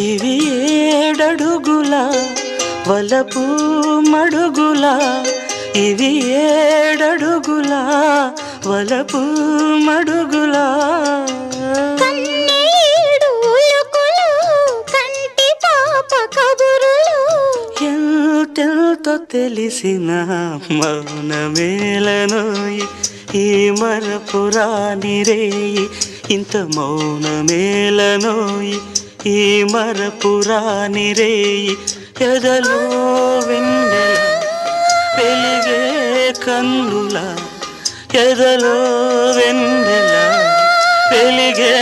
ఇవి ఏడడుగుల వలపు మడుగుల, ఇవి ఏడడుగుల వలపు మడుగుల. ఎంతెంతో తెలిసిన మౌనమేలనోయి ఈ మరపురాని రేయి, ఇంత మౌనమేలనోయి ఈ మరపురాని రేయి. ఎదలో వెన్నెల వెలిగే కన్నుల, ఎదలో వెన్నెల వెలిగే